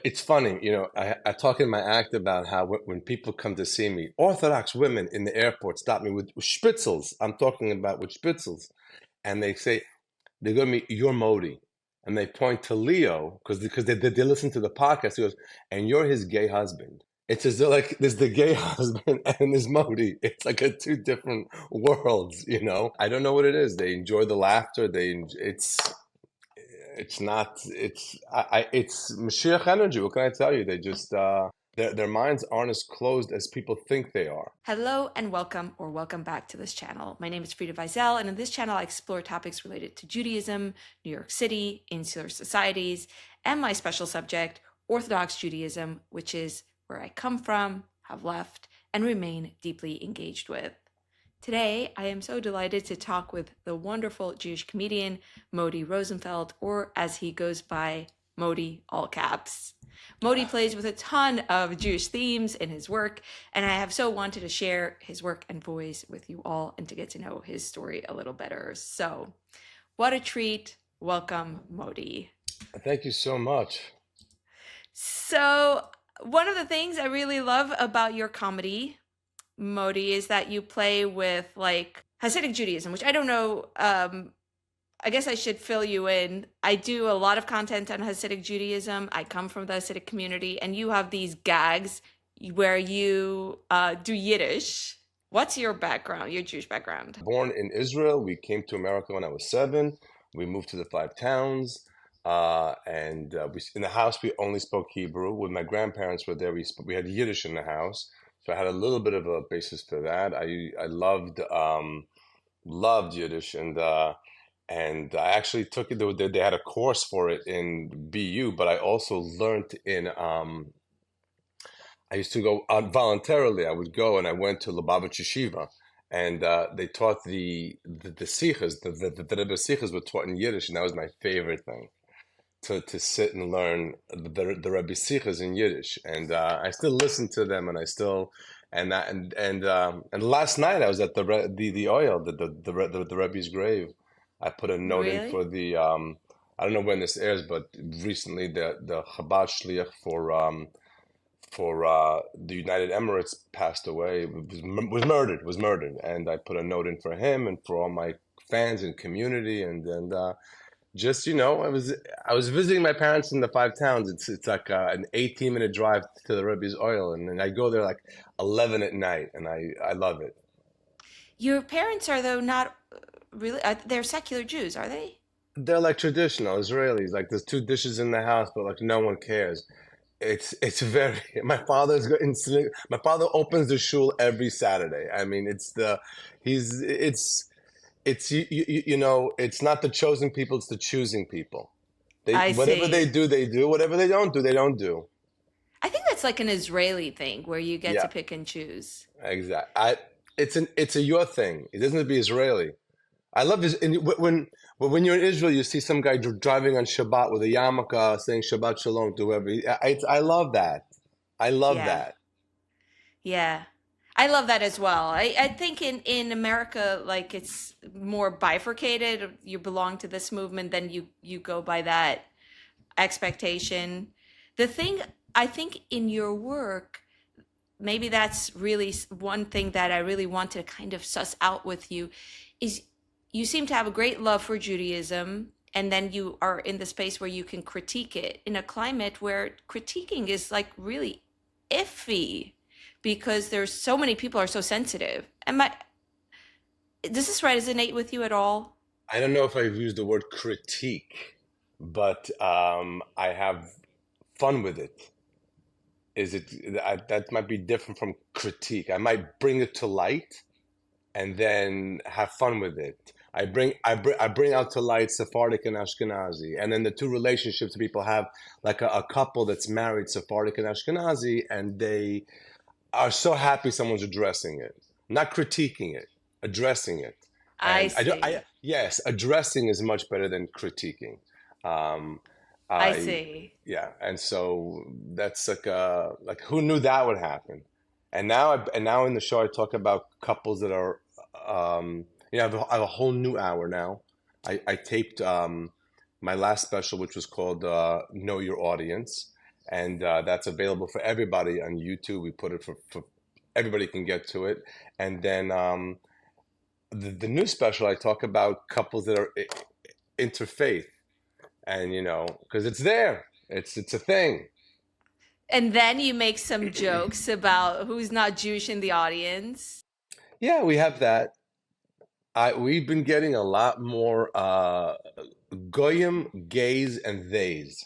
It's funny, I talk in my act about how when people come to see me, Orthodox women in the airport stop me with spitzels. I'm talking about with spitzels. And they go to me, you're Modi. And they point to Leo because they listen to the podcast. He goes, and you're his gay husband. It's as though like there's the gay husband and there's Modi. It's like two different worlds. I don't know what it is. They enjoy the laughter. It's not. It's Moshiach energy. What can I tell you? They just their minds aren't as closed as people think they are. Hello and welcome back to this channel. My name is Frida Wiesel, and in this channel I explore topics related to Judaism, New York City, insular societies, and my special subject, Orthodox Judaism, which is where I come from, have left, and remain deeply engaged with. Today, I am so delighted to talk with the wonderful Jewish comedian Modi Rosenfeld, or as he goes by, Modi, all caps. Modi plays with a ton of Jewish themes in his work, and I have so wanted to share his work and voice with you all and to get to know his story a little better. So, what a treat. Welcome, Modi. Thank you so much. So, one of the things I really love about your comedy, Modi, is that you play with like Hasidic Judaism, which I don't know. I guess I should fill you in. I do a lot of content on Hasidic Judaism. I come from the Hasidic community, and you have these gags where you do Yiddish. What's your background, your Jewish background? Born in Israel, we came to America when I was 7. We moved to the 5 towns, and in the house we only spoke Hebrew. When my grandparents were there, we had Yiddish in the house, so I had a little bit of a basis for that. I loved Yiddish, and I actually took it. They had a course for it in BU, but I also learned in. I used to go voluntarily. I would go, and I went to Lubavitch Yeshiva, and they taught the sichas. The Rebbe sichas were taught in Yiddish, and that was my favorite thing to sit and learn the Rebbe sichas in Yiddish. And I still listen to them, and I still. And last night I was at the oil the Rebbe's grave. I put a note in for Really? the I don't know when this airs, but recently the Chabad shliach for the United Emirates passed away. Was murdered, and I put a note in for him and for all my fans and community, and just I was visiting my parents in the 5 towns. It's like an 18-minute drive to the Rebbe's oil, and I go there like 11 at night, and I love it. Your parents are, though, not really, they're secular Jews, are they? They're like traditional Israelis. Like there's 2 dishes in the house, but like no one cares. It's very. My father opens the shul every Saturday. I mean, he's it's it's not the chosen people, it's the choosing people. They I whatever they see. do, they do. Whatever they don't do, they don't do. I think that's like an Israeli thing where you get to Yeah, pick and choose. exactly. It's a your thing. It doesn't have to be Israeli. I love this. And when you're in Israel, you see some guy driving on Shabbat with a yarmulke saying Shabbat Shalom to whoever. I love that. I love Yeah. that. Yeah. I love that as well. I think in America, like it's more bifurcated. You belong to this movement, then you go by that expectation. The thing I think in your work, maybe that's really one thing that I really want to kind of suss out with you, is you seem to have a great love for Judaism, and then you are in the space where you can critique it in a climate where critiquing is like really iffy because there's so many people are so sensitive. Does this resonate with you at all? I don't know if I've used the word critique, but I have fun with it. That might be different from critique. I might bring it to light and then have fun with it. I bring out to light Sephardic and Ashkenazi, and then the two relationships people have, like a couple that's married Sephardic and Ashkenazi, and they are so happy someone's addressing it, not critiquing it, addressing it. I And I do, see. yes, addressing is much better than critiquing. Um, I I, see. yeah, and so that's like who knew that would happen? And now in the show I talk about couples that are, I have a whole new hour now. I taped my last special, which was called Know Your Audience, and that's available for everybody on YouTube. We put it for everybody can get to it. And then the new special, I talk about couples that are interfaith, and because it's there, it's a thing. And then you make some jokes about who's not Jewish in the audience. Yeah, we have that. We've been getting a lot more goyim, gays, and theys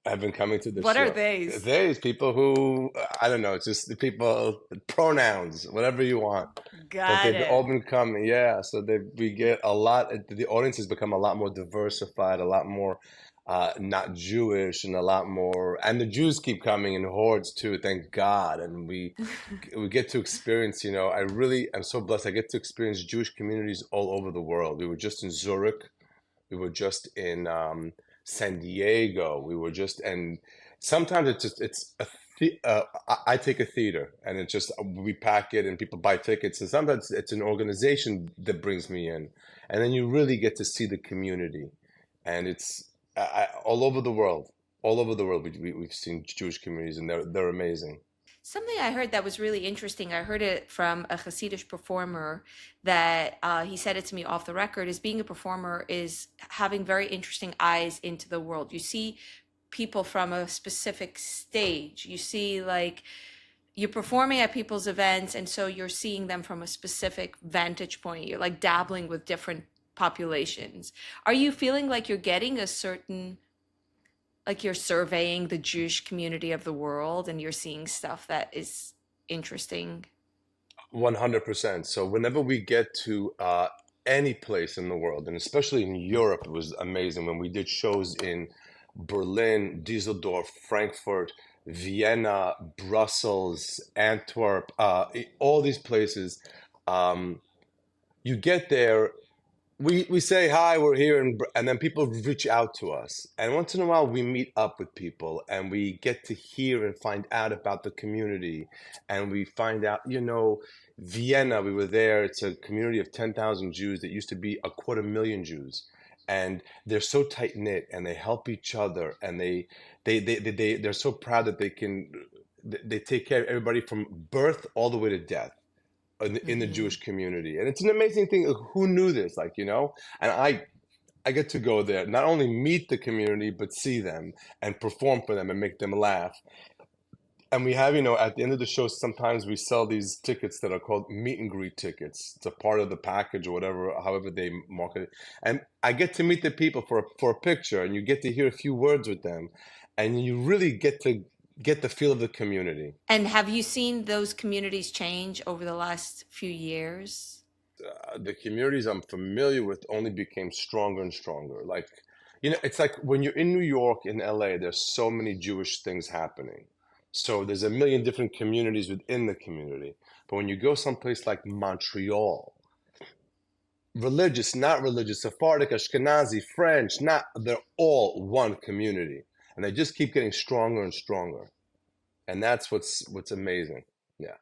have been coming to the What are show. these? Theys, people who, I don't know, it's just the people, pronouns, whatever you want. But Got they've all it. been coming, yeah. So we get a lot, the audience has become a lot more diversified, a lot more not Jewish, and a lot more, and the Jews keep coming in hordes too, thank God. And we get to experience, I really am so blessed. I get to experience Jewish communities all over the world. We were just in Zurich. We were just in San Diego. We were just, and sometimes I take a theater, and it's just we pack it and people buy tickets, and sometimes it's an organization that brings me in, and then you really get to see the community, and it's all over the world. All over the world, we've seen Jewish communities, and they're amazing. Something I heard that was really interesting, I heard it from a Hasidic performer that he said it to me off the record, is being a performer is having very interesting eyes into the world. You see people from a specific stage. You see, like, you're performing at people's events, and so you're seeing them from a specific vantage point. You're like dabbling with different populations. Are you feeling like you're getting a certain, like you're surveying the Jewish community of the world and you're seeing stuff that is interesting? 100%. So whenever we get to any place in the world, and especially in Europe, it was amazing when we did shows in Berlin, Düsseldorf, Frankfurt, Vienna, Brussels, Antwerp, all these places. You get there, we say hi, we're here, and then people reach out to us, and once in a while we meet up with people, and we get to hear and find out about the community, and we find out, Vienna, we were there. It's a community of 10,000 Jews that used to be 250,000 Jews, and they're so tight knit, and they help each other, and they're so proud that they take care of everybody from birth all the way to death in the Hmm. Jewish community. And it's an amazing thing. Who knew this? And I get to go there, not only meet the community, but see them and perform for them and make them laugh. And we have, at the end of the show, sometimes we sell these tickets that are called meet and greet tickets. It's a part of the package or whatever, however they market it. And I get to meet the people for a picture, and you get to hear a few words with them, and you really get to get the feel of the community. And have you seen those communities change over the last few years? The communities I'm familiar with only became stronger and stronger. It's like when you're in New York, in LA, there's so many Jewish things happening. So there's a million different communities within the community. But when you go someplace like Montreal, religious, not religious, Sephardic, Ashkenazi, French, they're all one community. And they just keep getting stronger and stronger. And that's what's amazing. Yeah.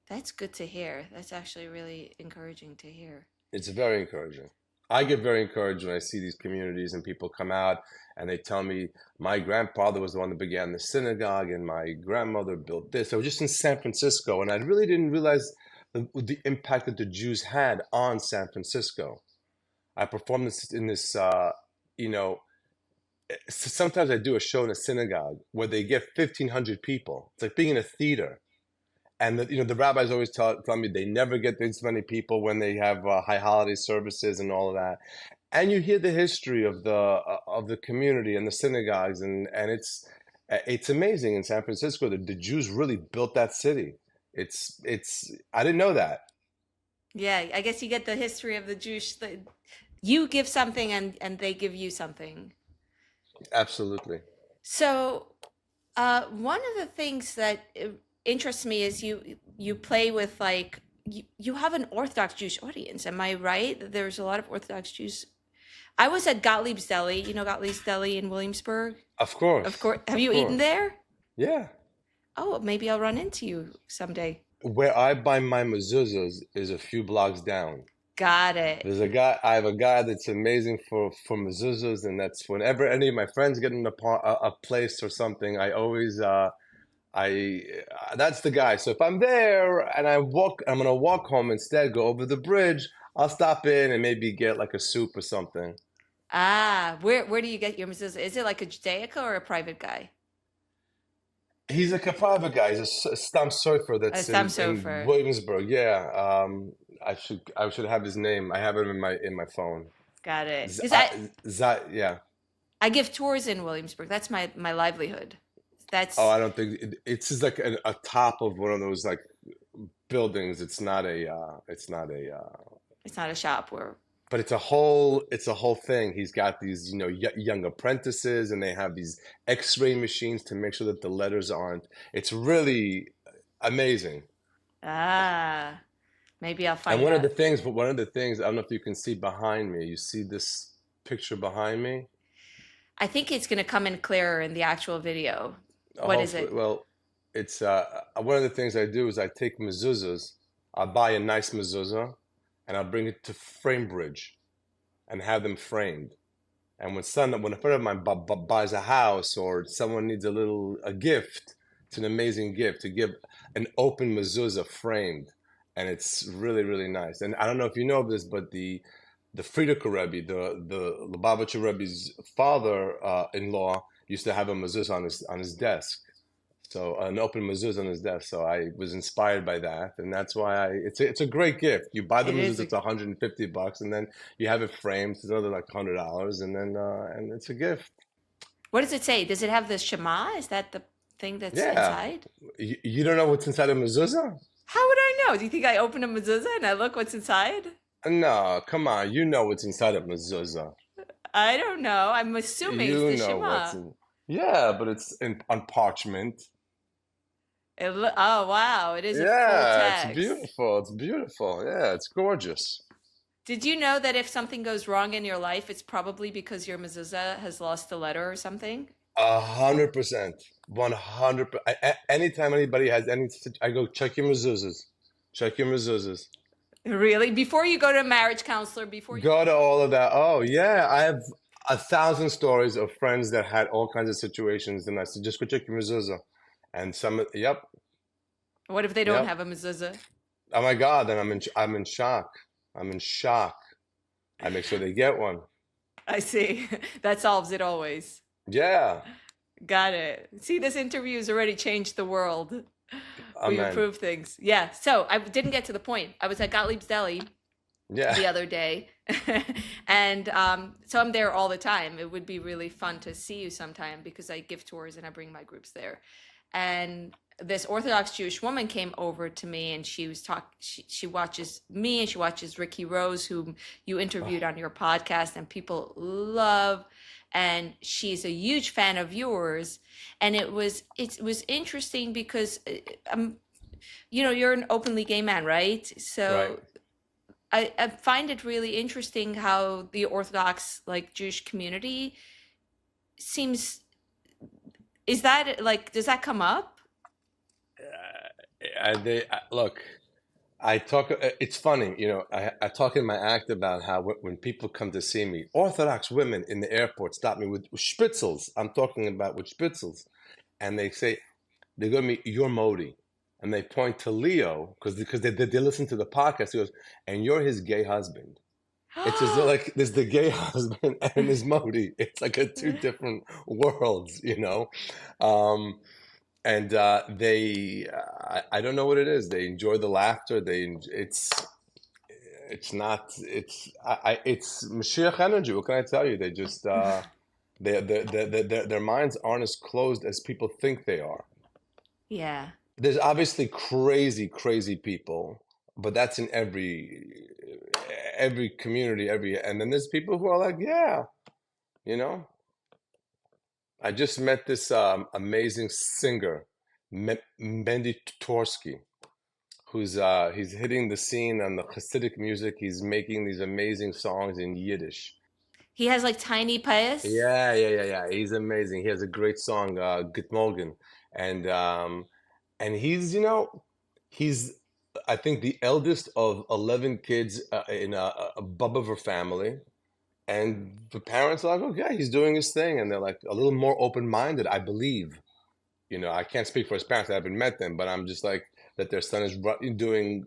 That's good to hear. That's actually really encouraging to hear. It's very encouraging. I get very encouraged when I see these communities and people come out and they tell me my grandfather was the one that began the synagogue and my grandmother built this. I was just in San Francisco, and I really didn't realize the impact that the Jews had on San Francisco. I performed this in this, sometimes I do a show in a synagogue where they get 1,500 people. It's like being in a theater. And the rabbis always tell me they never get this many people when they have high holiday services and all of that. And you hear the history of the community and the synagogues, and it's amazing in San Francisco that the Jews really built that city. It's I didn't know that. Yeah, I guess you get the history of the Jewish. You give something, and they give you something. Absolutely. So, one of the things that interests me is you play with, like, you have an Orthodox Jewish audience. Am I right? There's a lot of Orthodox Jews. I was at Gottlieb's Deli. You know Gottlieb's Deli in Williamsburg? Of Of course. course. Have Of you eaten course. there? Yeah. Oh, maybe I'll run into you someday. Where I buy my mezuzahs is a few blocks down. Got it. There's a guy. I have a guy that's amazing for mezuzahs, and that's whenever any of my friends get in a place or something, I always I that's the guy. So if I'm there and I'm gonna walk home instead, go over the bridge. I'll stop in and maybe get like a soup or something. Ah, where do you get your mezuzah? Is it like a Judaica or a private guy? He's like a private guy. He's a stump surfer A that's Stam in Sofer. Williamsburg. Yeah. I should have his name. I have it in my phone. Got it. Z, Because I, yeah. I give tours in Williamsburg. That's my livelihood. Oh, That's I don't think it's just like a top of one of those like buildings. It's not a. It's not a. it's not a shop where But it's a whole thing. He's got these, young apprentices, and they have these X-ray machines to make sure that the letters aren't. It's really amazing. ah maybe I'll And find out. one of the things, I don't know if you can see behind me. You see this picture behind me? I think it's gonna come in clearer in the actual video. What is Hopefully, it? well, it's one of the things I do is I take mezuzahs. I buy a nice mezuzah, and I bring it to Framebridge and have them framed. And when a friend of mine buys a house or someone needs a gift, it's an amazing gift to give an open mezuzah framed, and it's really really nice. And I don't know if you know this, but the Frierdiker Rebbe, the Lubavitcher Rebbe's father-in-law, used to have a mezuzah on his desk. So an open mezuzah on his desk. So I was inspired by that, and that's why it's a great gift. You buy the It is mezuzah, a, it's $150, and then you have it framed. It's another like $100, and then and it's a gift. what does it say? Does it have the Shema? Is that the thing that's Yeah, inside? you don't know what's inside a mezuzah? How would I know? Do you think I open a mezuzah and I look what's inside? No, come on, you know what's inside a mezuzah. I don't know. I'm assuming it's You the know what's Shema. in. Yeah, but it's on parchment. Oh wow, it is a full Yeah, it's text. beautiful. It's beautiful. Yeah, it's gorgeous. Did you know that if something goes wrong in your life, it's probably because your mezuzah has lost a letter or something? 100%. 100. Anytime anybody has I go check your mezuzahs. Check your mezuzahs. Really? Before you go to a marriage counselor, before you Go to all of that. Oh yeah, I have 1,000 stories of friends that had all kinds of situations, and I said just go check your mezuzah. And yep, what if they don't yep. have a mezuzah? Oh my God, then I'm in shock. I'm in shock. I make sure they get one. I see. That solves it always. Yeah, Got it. See, this interview has already changed the world. We've amen. improved things. Yeah. So I didn't get to the point. I was at Gottlieb's Deli Yeah. the other day, and so I'm there all the time. It would be really fun to see you sometime because I give tours and I bring my groups there. And this Orthodox Jewish woman came over to me, and she was she watches me and she watches Ricky Rose, whom you interviewed on your podcast, and people love. And she's a huge fan of yours, and it was interesting because you're an openly gay man, right? Right. So I find it really interesting how the Orthodox like Jewish community seems. Is that like, does that come up? Look. I talk. It's funny, I talk in my act about how when people come to see me, Orthodox women in the airport stop me with spritzels. I'm talking about with spritzels, and they go to me, "You're Modi," and they point to Leo because they listen to the podcast. He goes, "And you're his gay husband." It's as though like there's the gay husband and there's Modi. It's like a two different worlds. Um, and I don't know what it is. They enjoy the laughter. It's not, it's Moshiach energy. What can I tell you? They just, their minds aren't as closed as people think they are. Yeah. There's obviously crazy, crazy people, but that's in every community, and then there's people who are like, yeah, you know. I just met this amazing singer, Mendy Torsky, he's hitting the scene on the Hasidic music. He's making these amazing songs in Yiddish. He has like tiny payas. Yeah, yeah, yeah, yeah. He's amazing. He has a great song, Good Morgen, and he's he's I think the eldest of 11 kids in a Bubover family. And the parents are like, okay, he's doing his thing. And they're like a little more open-minded, I believe. I can't speak for his parents. I haven't met them, but I'm just like that their son is doing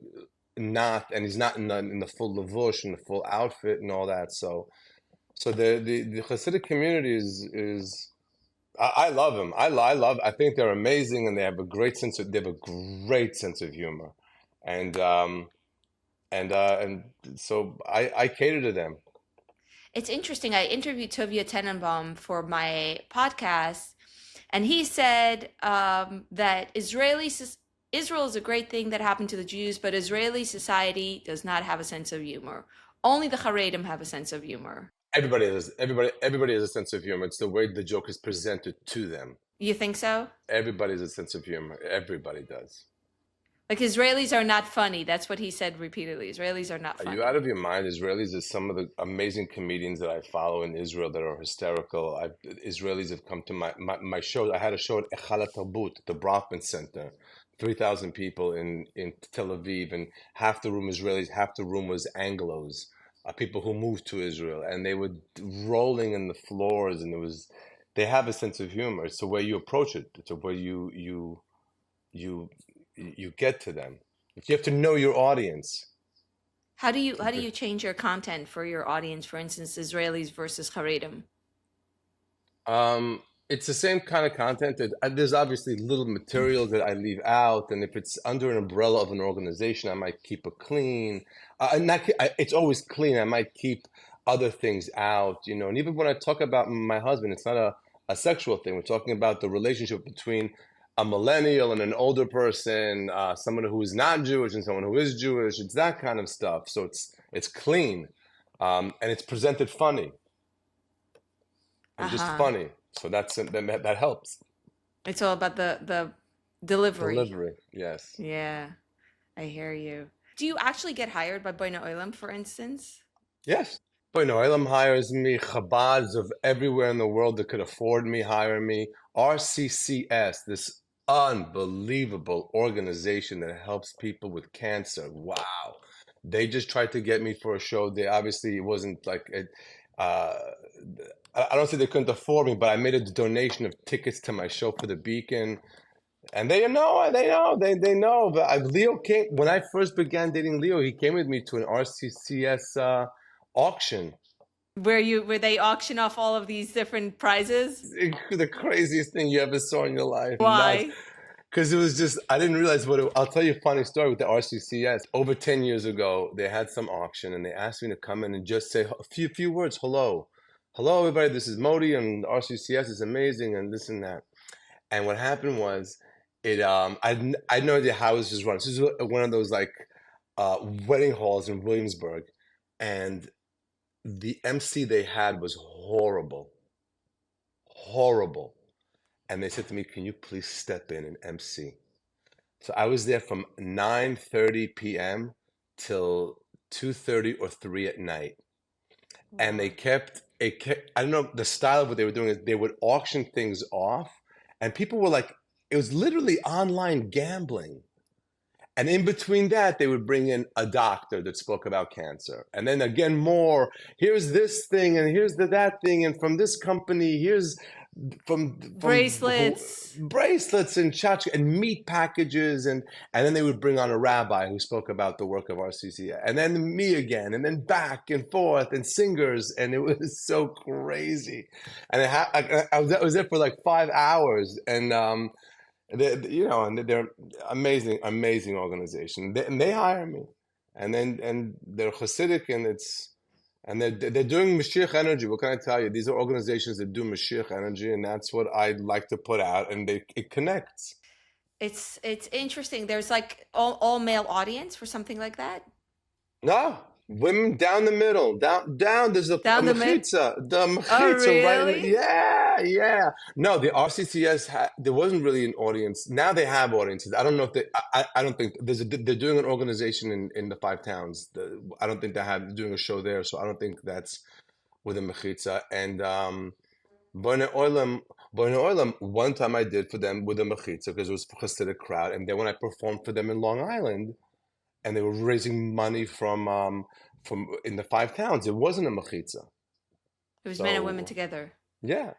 not, and he's not in the full lavush and the full outfit and all that. So the Hasidic community is I love them. I think they're amazing, and they have a great sense of humor, and and so I cater to them. It's interesting. I interviewed Tovia Tenenbaum for my podcast, and he said that Israel is a great thing that happened to the Jews, but Israeli society does not have a sense of humor. Only the Haredim have a sense of humor. Everybody has a sense of humor. It's the way the joke is presented to them. You think so? Everybody has a sense of humor. Everybody does. Like Israelis are not funny. That's what he said repeatedly. Israelis are not Are funny. you out of your mind? Israelis are some of the amazing comedians that I follow in Israel that are hysterical. Israelis have come to my show. I had a show at Echala Tarbut, the Bronfman Center, 3,000 people in Tel Aviv, and half the room Israelis, half the room was Anglos, people who moved to Israel, and they were rolling in the floors, and they have a sense of humor. It's the way you approach it. It's the way you get to them. You have to know your audience. How do you change your content for your audience? For instance, Israelis versus Haredim. It's the same kind of content. There's obviously little material that I leave out, and if it's under an umbrella of an organization, I might keep it clean. It's always clean. I might keep other things out, And even when I talk about my husband, it's not a sexual thing. We're talking about the relationship between a millennial and an older person, someone who is not Jewish and someone who is Jewish. It's that kind of stuff. So it's clean, and it's presented funny, and just funny. So that helps. It's all about the delivery. Delivery, yes. Yeah, I hear you. Do you actually get hired by Boina Olam, for instance? Yes. Boina Olam hires me. Chabads of everywhere in the world that could afford me hire me. RCCS, this unbelievable organization that helps people with cancer. Wow. They just tried to get me for a show. It wasn't like it. I don't say they couldn't afford me, but I made a donation of tickets to my show for the Beacon. And they know. But Leo came, when I first began dating Leo, he came with me to an RCCS auction. Where they auction off all of these different prizes? The craziest thing you ever saw in your life. Why? Because it was just, I didn't realize I'll tell you a funny story with the RCCS. Over 10 years ago, they had some auction, and they asked me to come in and just say a few words. Hello, everybody, this is Modi, and RCCS is amazing, and this and that. And what happened was, I had no idea how this was run. This is one of those wedding halls in Williamsburg, and the MC they had was horrible. And they said to me, can you please step in and MC? So I was there from 9:30 p.m. till 2:30 or 3 at night. Wow. And they kept, I don't know, the style of what they were doing is they would auction things off, and people were like, it was literally online gambling. And in between that, they would bring in a doctor that spoke about cancer. And then again, more, here's this thing, and here's that thing, and from this company, here's from bracelets and tchotchke and meat packages. And then they would bring on a rabbi who spoke about the work of RCCS. And then me again, and then back and forth, and singers. And it was so crazy. And I was there for like 5 hours. And they're amazing organization, and they hire me, and they're Hasidic, and they're doing Moshiach energy. What can I tell you? These are organizations that do Moshiach energy, and that's what I like to put out, and it connects. It's interesting. There's like all male audience for something like that. No. Women down the middle, down. There's a mechitza. The mechitza, oh, really? Right? Yeah. No, the RCCS there wasn't really an audience. Now they have audiences. I don't know if I don't think they're doing an organization in the 5 towns. I don't think they're doing a show there, so I don't think that's with a mechitza. And Boina Olam, one time I did for them with a mechitza because it was for Hasidic crowd, and then when I performed for them in Long Island. and they were raising money from in the five towns. It wasn't a mechitza. It was men and women So together. yeah,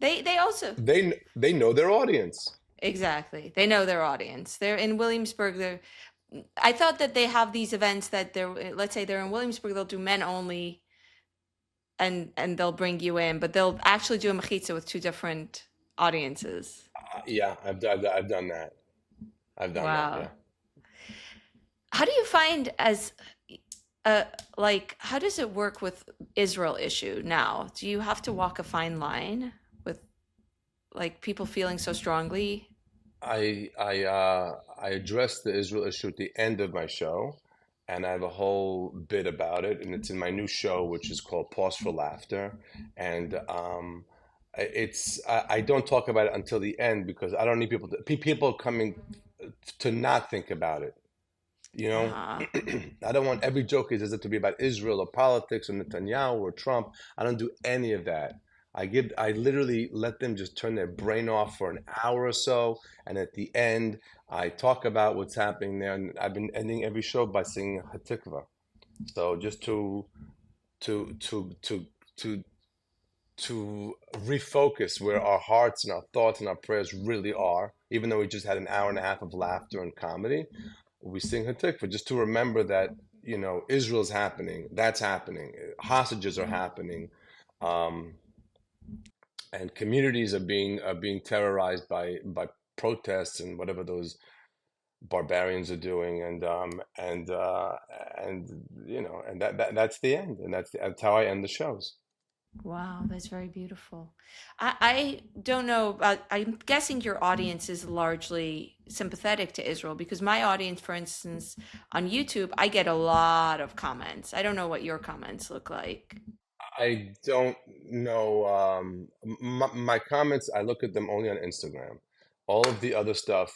They also they know their audience. exactly. They know their audience. They're in Williamsburg. I thought that they have these events that they're, let's say they're in Williamsburg, they'll do men only, and they'll bring you in, but they'll actually do a mechitza with two different audiences. Yeah, I've done that. I've done that. Wow. Yeah. How do you find as like how does it work with Israel issue now? Do you have to walk a fine line with like people feeling so strongly? I addressed the Israel issue at the end of my show, and I have a whole bit about it, and it's in my new show, which is called Pause for Laughter. And I don't talk about it until the end because I don't need people coming to not think about it. You know, Uh-huh. I don't want every joke is it to be about Israel or politics or Netanyahu or Trump. I don't do any of that. I literally let them just turn their brain off for an hour or so, and at the end, I talk about what's happening there. And I've been ending every show by singing Hatikva. So just to to to to to refocus where our hearts and our thoughts and our prayers really are, even though we just had an hour and a half of laughter and comedy, we sing Hatikva just to remember that, Israel's happening, that's happening, hostages are happening, um, and communities are being terrorized by protests and whatever those barbarians are doing, and that's the end, and that's how I end the shows. Wow, that's very beautiful. I don't know about, I'm guessing your audience is largely sympathetic to Israel because my audience, for instance, on YouTube, I get a lot of comments. I don't know what your comments look like. I don't know. My comments, I look at them only on Instagram. All of the other stuff,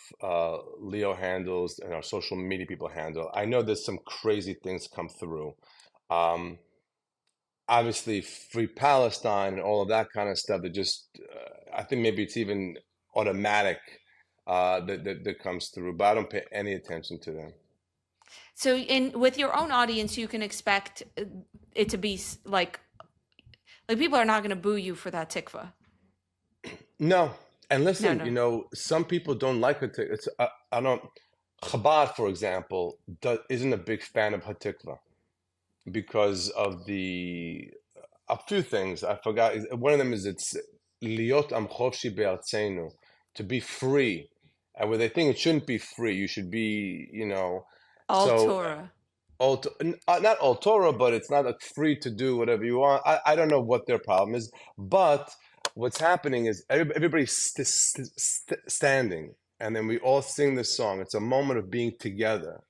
Leo handles and our social media people handle. I know there's some crazy things come through. Um, Obviously, Free Palestine and all of that kind of stuff that just, I think maybe it's even automatic that comes through, but I don't pay any attention to them. So in with your own audience, you can expect it to be like people are not going to boo you for that tikva. No. And No, listen, no. some people don't like Hatikva. I don't, Chabad, for example, isn't a big fan of Hatikva because of a few things. I forgot. One of them is it's liot am chofshi be'artzenu, to be free. And where they think it shouldn't be free, you should be, All so Torah. not all Torah, but it's not like free to do whatever you want. I don't know what their problem is, but what's happening is everybody's standing, and then we all sing this song. It's a moment of being together.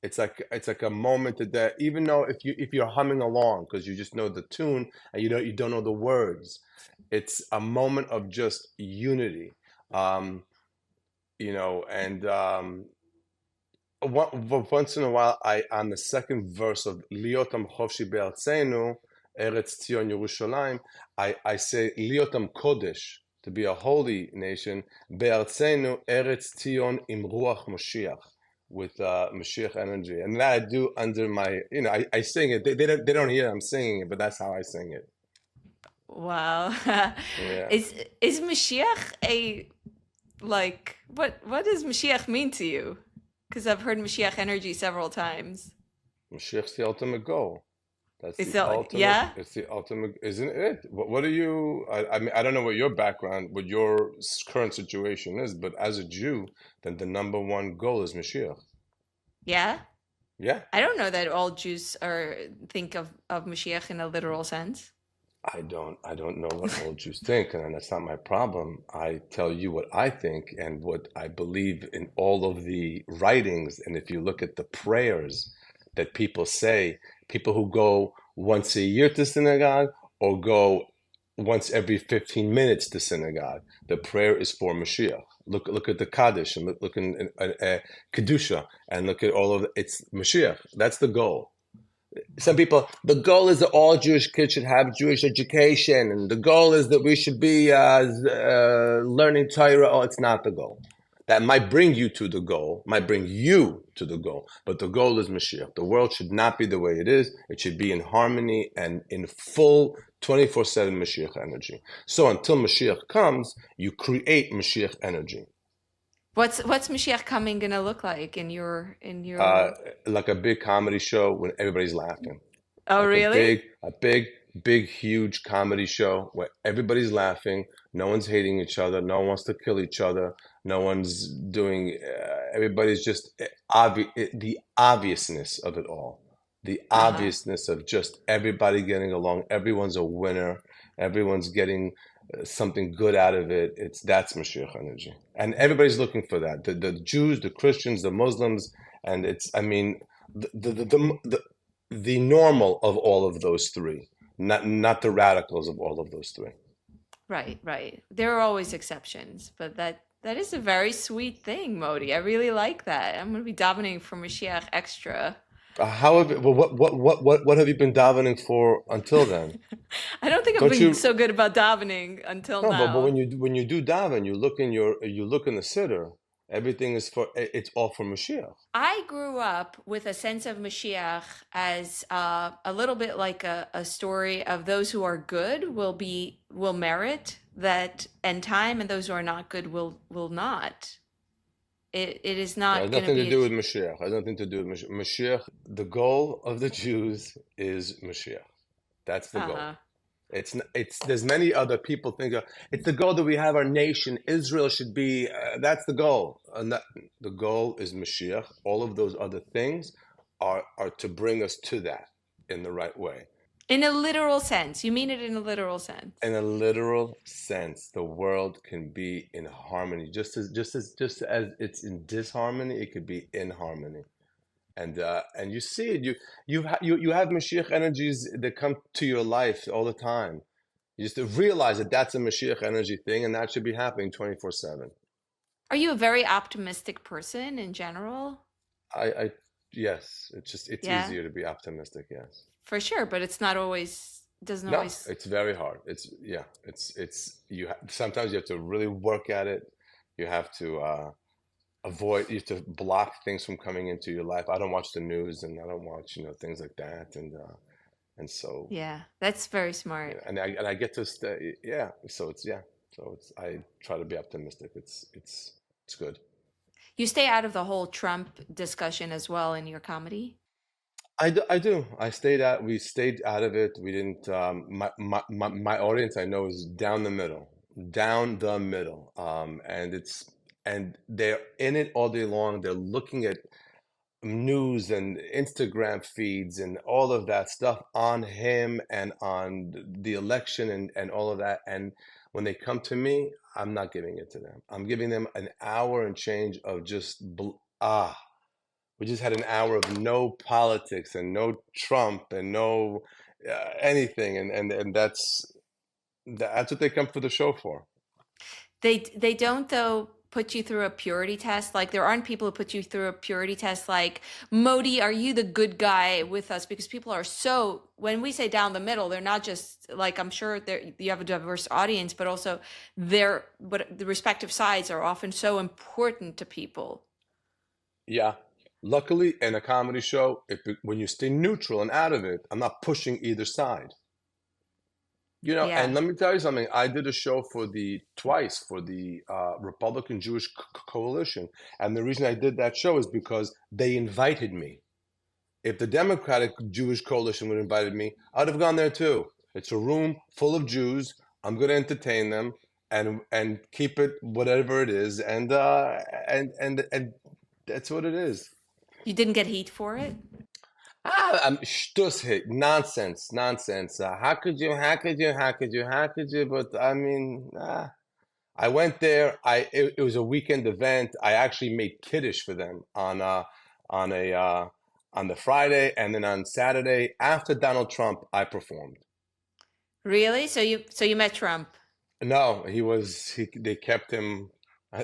It's like a moment that even though if you're humming along because you just know the tune and you don't know the words, it's a moment of just unity. Um, and once in a while, I on the second verse of Liotam Chofshi Be'artzenu, Eretz Tzion Yerushalayim, I say Liotam Kodesh, to be a holy nation, Be'artzenu Eretz Tzion Im Ruach Moshiach, with Moshiach energy, and that I do under my, I sing it. They don't hear I'm singing it, but that's how I sing it. Wow. Yeah, Is Mashiach a like what does Mashiach mean to you? Because I've heard Mashiach energy several times. Moshiach's the ultimate goal. That's Is the that ultimate. yeah? It's the ultimate, isn't it? What are you? I mean, I don't know what your background, what your current situation is, but as a Jew, then the number one goal is Mashiach. Yeah? Yeah, I don't know that all Jews are think of Mashiach in a literal sense. I don't know what all Jews think, and that's not my problem. I tell you what I think and what I believe in all of the writings. And if you look at the prayers that people say, people who go once a year to synagogue or go once every 15 minutes to synagogue, the prayer is for Mashiach. Look at the Kaddish and look in Kedusha and look at all of it's Mashiach. That's the goal. Some people, the goal is that all Jewish kids should have Jewish education, and the goal is that we should be learning Torah. Oh, it's not the goal. that might bring you to the goal, might bring you to the goal, but the goal is Mashiach. The world should not be the way it is. It should be in harmony and in full 24/7 Mashiach energy. So until Mashiach comes, you create Mashiach energy. What's Mashiach coming gonna look like in your Uh, like a big comedy show when everybody's laughing. Oh, Like really? big, huge comedy show where everybody's laughing. No one's hating each other. No one wants to kill each other. No one's doing, everybody's just the obviousness of it all. The Uh-huh. obviousness of just everybody getting along. Everyone's a winner. Everyone's getting something good out of it. That's Mashiach energy. And everybody's looking for that. The Jews, the Christians, the Muslims, and I mean, the normal of all of those three, not the radicals of all of those three. Right, right. There are always exceptions, but that is a very sweet thing, Modi. I really like that. I'm gonna be davening for Mashiach extra. Well, what have you been davening for until then? I don't think I've Don't been you? so good about davening until No, but now. when you do daven, you look in the siddur. Everything is it's all for Mashiach. I grew up with a sense of Mashiach as a little bit like a story of those who are good will merit that end time, and those who are not good will not. It is It has not going to nothing to be a do with Mashiach. It has nothing to do with Mashiach. Mashiach, the goal of the Jews is Mashiach. That's the goal. uh-huh. There's many other people think it's the goal that we have our nation. Israel should be, that's the goal. And the goal is Mashiach. All of those other things are to bring us to that in the right way. In a literal sense. You mean it in a literal sense. In a literal sense, the world can be in harmony. Just as it's in disharmony, it could be in harmony. And you see it. You have Mashiach energies that come to your life all the time. You just realize that that's a Mashiach energy thing, and that should be happening 24/7. Are you a very optimistic person in general? I yes, it's Yeah, easier to be optimistic. Yes. for sure, but it's not always, doesn't No, always. it's very hard. Sometimes you have to really work at it. You have to you have to block things from coming into your life. I don't watch the news, and I don't watch things like that, and so. Yeah, that's very smart. And I get to stay, yeah. I try to be optimistic. It's good. You stay out of the whole Trump discussion as well in your comedy? I do. We stayed out of it. We didn't. My audience, I know, is down the middle, down the middle. And they're in it all day long. They're looking at news and Instagram feeds and all of that stuff on him and on the election and all of that. And when they come to me, I'm not giving it to them. I'm giving them an hour and change of we just had an hour of no politics and no Trump and no anything. And that's what they come for the show for. They don't though put you through a purity test. Like there aren't people who put you through a purity test like, Modi, are you the good guy with us? Because people are so, when we say down the middle, they're not just like, I'm sure you have a diverse audience, but also but the respective sides are often so important to people. Yeah. Luckily, in a comedy show, when you stay neutral and out of it, I'm not pushing either side. And Yeah. let me tell you something. I did a show twice for the Republican Jewish Coalition, and the reason I did that show is because they invited me. If the Democratic Jewish Coalition would have invited me, I'd have gone there too. It's a room full of Jews. I'm going to entertain them and keep it whatever it is, and that's what it is. You didn't get heat for it? I'm shtus hit nonsense, nonsense. How could you? How could you? How could you? How could you? But I mean, I went there. It was a weekend event. I actually made kiddush for them on a on the Friday, and then on Saturday after Donald Trump, I performed. Really? So you met Trump? No, they kept him.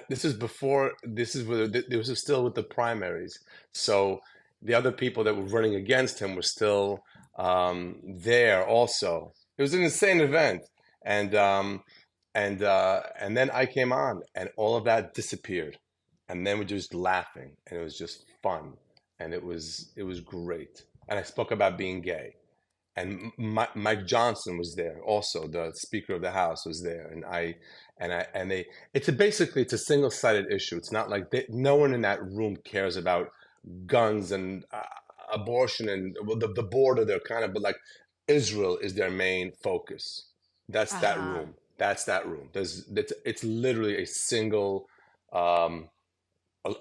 This is before. This is still with the primaries. So the other people that were running against him were still there. Also, it was an insane event, and and then I came on, and all of that disappeared. and then we're just laughing, and it was just fun, and it was great. And I spoke about being gay, and Mike Johnson was there also. The Speaker of the House was there, and they. It's a single-sided issue. It's not like no one in that room cares about guns and abortion and the border. They're kind of, but like Israel is their main focus. That's that Uh-huh. room. That's that room. It's literally um,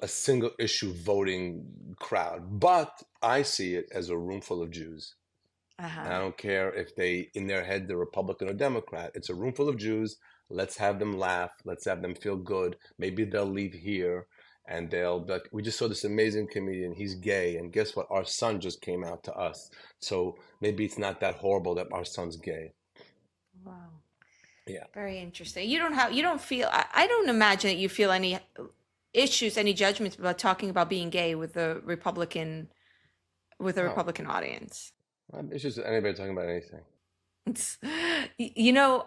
a single issue voting crowd. But I see it as a room full of Jews. And I Uh-huh. don't care if they, in their head, they're Republican or Democrat. It's a room full of Jews. Let's have them laugh. Let's have them feel good. Maybe they'll leave here and they'll be like, we just saw this amazing comedian. He's gay. And guess what? Our son just came out to us. So maybe it's not that horrible that our son's gay. Wow. Yeah. Very interesting. You don't feel, I don't imagine that you feel any issues, any judgments about talking about being gay with a Oh, Republican audience. it's just anybody talking about anything. It's, you know,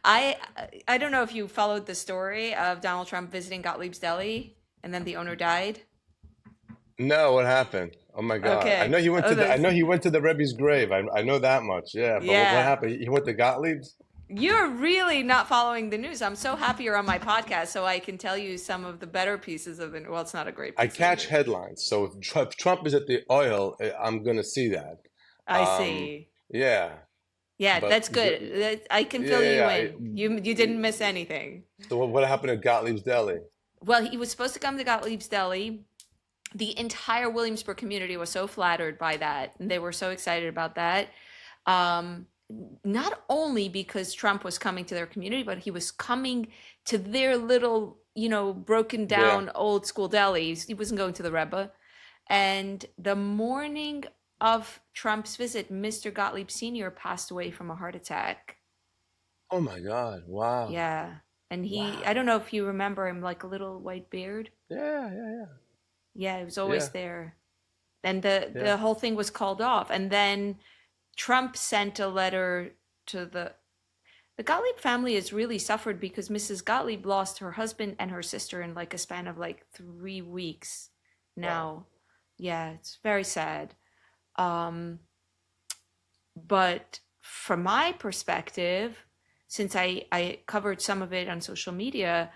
I I don't know if you followed the story of Donald Trump visiting Gottlieb's Deli and then the owner died. No, what happened? Oh my God. Okay. I know he went to the Rebbe's grave. I know that much. Yeah. But what Yeah. happened? He went to Gottlieb's? You're really not following the news. I'm so happy you're on my podcast so I can tell you some of the better pieces of the well, it's not a great I piece of the catch news. headlines. So if Trump is at the oil, I'm going to see that. I Um, see. yeah. Yeah, But that's good. I can yeah, fill you yeah, in. You didn't miss anything. so what happened at Gottlieb's Deli? Well, he was supposed to come to Gottlieb's Deli. The entire Williamsburg community was so flattered by that, and they were so excited about that. Um, Not only because Trump was coming to their community, but he was coming to their little, broken Yeah. down old school delis. He wasn't going to the Rebbe. And the morning of Trump's visit, Mr. Gottlieb Sr. passed away from a heart attack. Oh my God. Wow. Yeah. And I Wow. don't know if you remember him, like a little white beard. Yeah, yeah, Yeah, he was yeah. always there. And the Yeah, whole thing was called off. And then Trump sent a letter to the Gottlieb family has really suffered because Mrs. Gottlieb lost her husband and her sister in like a span of like 3 weeks wow. now. Yeah, it's very sad. Um, but from my perspective, since I covered some of it on social media,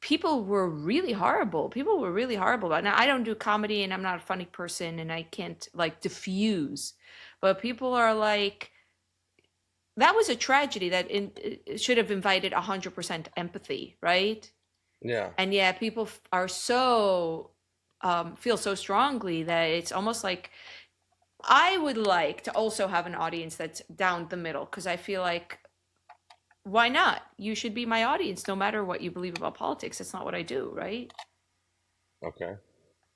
people were really horrible. People were really horrible about it. Now, I don't do comedy and I'm not a funny person and I can't like diffuse, but people are like, that was a tragedy that it should have invited 100% empathy, right? Yeah. And yeah, people are so feel so strongly that it's almost like I would like to also have an audience that's down the middle because I feel like why not? You should be my audience no matter what you believe about politics. That's not what I do, right? Okay.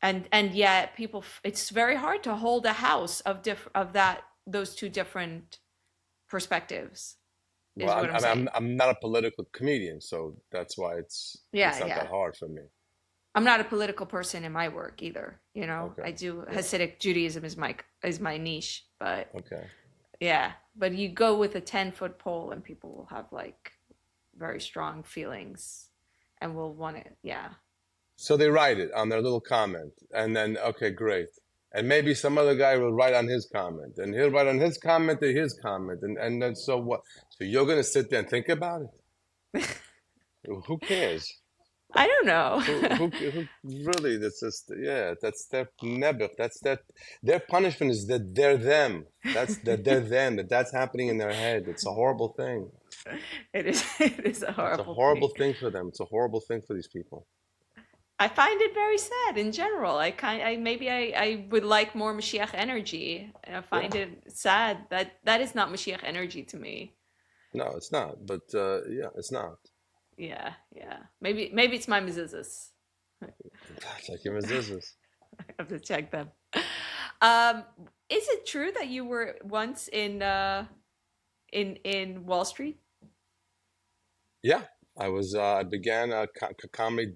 And yet people it's very hard to hold a house of that those two different perspectives is Well, what I'm saying. I'm not a political comedian, so that's why Yeah, it's not yeah. that hard for me. I'm not a political person in my work either. Okay. I do Yeah. Hasidic Judaism is my niche, but Okay. yeah, but you go with a 10-foot pole and people will have like very strong feelings and will want it. Yeah. So they write it on their little comment, and then okay, great. And maybe some other guy will write on his comment, and he'll write on his comment to his comment, and then so what? So you're gonna sit there and think about it? Who cares? I don't know. Who really? That's just yeah. That's their nebuch. That's that. Their punishment is that they're them. They're them. That's happening in their head. It's a horrible thing. It is a It's a horrible horrible thing. thing for them. It's a horrible thing for these people. I find it very sad in general. I maybe I would like more Mashiach energy. I Yeah. find it sad that that is not Mashiach energy to me. No, it's not. But yeah, it's not. Yeah, yeah. Maybe it's my Mezuzahs. It's like your Mezuzahs. I have to check them. Um, is it true that you were once in Wall Street? Yeah, I was. I began comedy.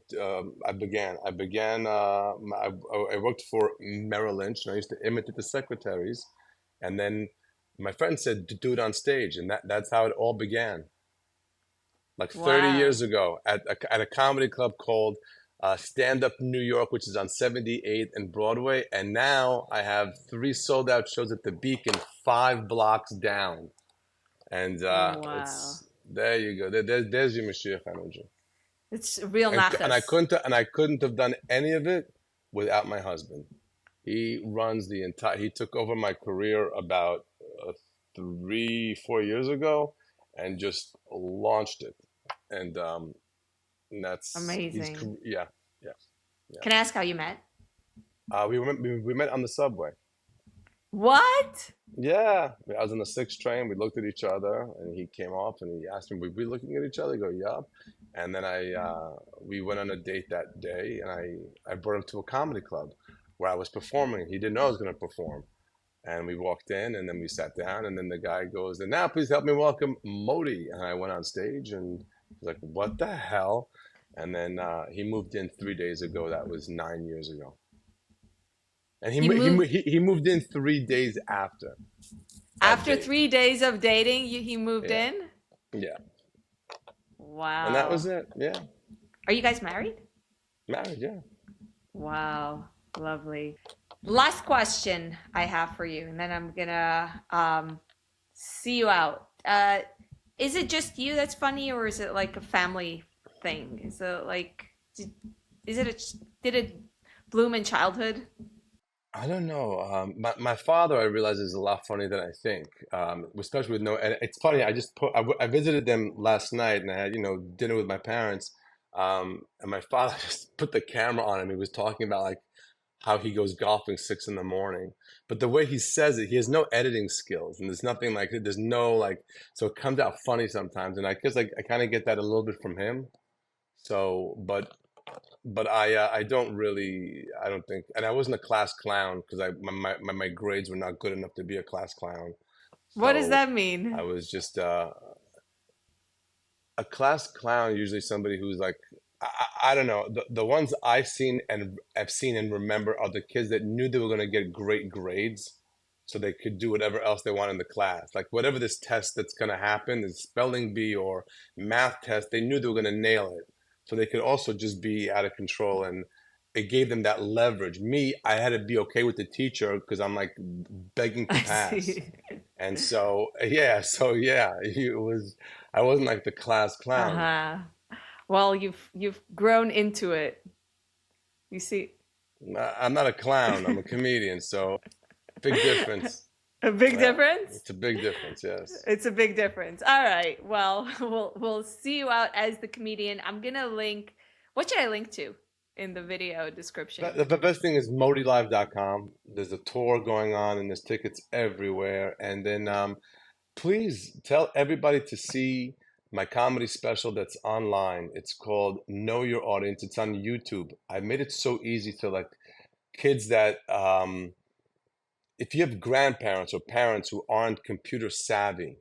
I began. I worked for Merrill Lynch, and I used to imitate the secretaries. And then my friend said to do it on stage, and that's how it all began. Like 30 Wow. years ago, at a comedy club called Stand Up New York, which is on 78th and Broadway. And now I have 3 sold out shows at the Beacon, 5 blocks down. And Wow. it's there you go. There's your Moshiach energy. It's real And nachas. I couldn't have done any of it without my husband. He runs the entire. He took over my career about 3-4 years ago, and just launched it. And that's Amazing. yeah, yeah, yeah. Can I ask how you met? We met on the subway. What? Yeah, I was on the 6th train. We looked at each other, and he came off, and he asked me, "Were we looking at each other?" I go, "Yup." And then we went on a date that day, and I brought him to a comedy club where I was performing. He didn't know I was going to perform, and we walked in, and then we sat down, and then the guy goes, "And now, please help me welcome Modi." And I went on stage, and he was like, "What the hell?" And then he moved in 3 days ago. That was 9 years ago. And You moved he moved in 3 days after that after date. 3 days of dating, he moved Yeah, in? yeah. And that was Wow. it. Yeah. Are you guys married? Married, yeah. Wow. Lovely. Last question I have for you, and then I'm gonna see you out. Is it just you that's funny, or is it like a family thing? Is it like, is it did it bloom in childhood? I don't know. My father, I realize, is a lot funnier than I think. Especially with no. And it's funny. I visited them last night, and I had dinner with my parents. And my father just put the camera on him. He was talking about like how he goes golfing 6 in the morning, but the way he says it, he has no editing skills, and there's nothing like there's no like. So it comes out funny sometimes, and I guess I kind of get that a little bit from him. So, but I don't really I don't think, and I wasn't a class clown because my grades were not good enough to be a class clown. What does So that I mean? was just a class clown, usually somebody who's like I don't know, the ones I've seen and remember are the kids that knew they were going to get great grades so they could do whatever else they want in the class, like whatever this test that's going to happen, this spelling bee or math test, they knew they were going to nail it so they could also just be out of control, and it gave them that leverage. Me, I had to be okay with the teacher because I'm like begging to I pass. see. And so yeah, it was. I wasn't like the class clown. Uh-huh. Well, you've grown into it. You see, I'm not a clown. I'm a comedian. So big difference. a big Yeah, difference? it's a big difference. Yes. It's a big difference. All right. Well, we'll see you out as the comedian. I'm gonna link. What should I link to in the video description? The best thing is modilive.com. There's a tour going on, and there's tickets everywhere. And then please tell everybody to see my comedy special that's online. It's called Know Your Audience. It's on YouTube. I made it so easy to like kids that if you have grandparents or parents who aren't computer savvy,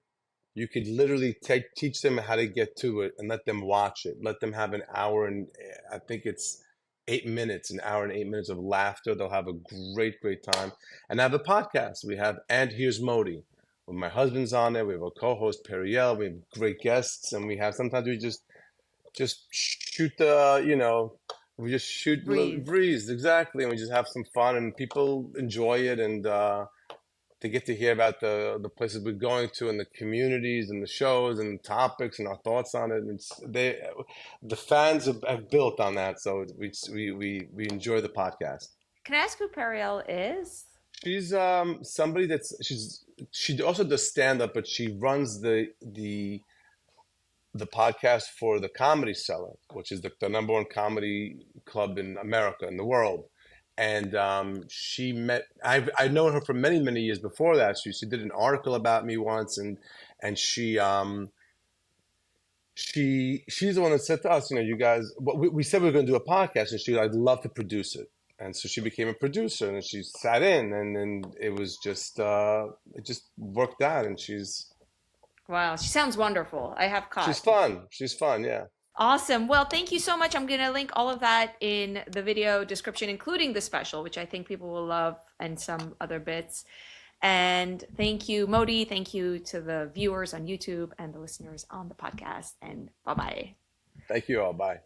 you could literally teach them how to get to it and let them watch it. Let them have an hour and I think it's 8 minutes, an hour and 8 minutes of laughter. They'll have a great time. And I have a podcast. We have And Here's Modi. When my husband's on there, we have a co-host Periel. We have great guests, and we have sometimes we just shoot we just shoot Breathe. breeze exactly, and we just have some fun, and people enjoy it, and they get to hear about the places we're going to, and the communities, and the shows, and topics, and our thoughts on it. And the fans have built on that, so we enjoy the podcast. Can I ask who Periel is? She's somebody she also does stand up, but she runs the podcast for the Comedy Cellar, which is the number one comedy club in America, in the world. And I've known her for many years before that. She did an article about me once, and she's the one that said to us, you guys, we said we were going to do a podcast, and I'd love to produce it. And so she became a producer, and she sat in, and then it just worked out, and Wow, she sounds wonderful. I have she's caught. fun. She's fun, yeah. Awesome. Well, thank you so much. I'm going to link all of that in the video description, including the special, which I think people will love, and some other bits. And thank you, Modi. Thank you to the viewers on YouTube and the listeners on the podcast. And bye-bye. Thank you all. Bye.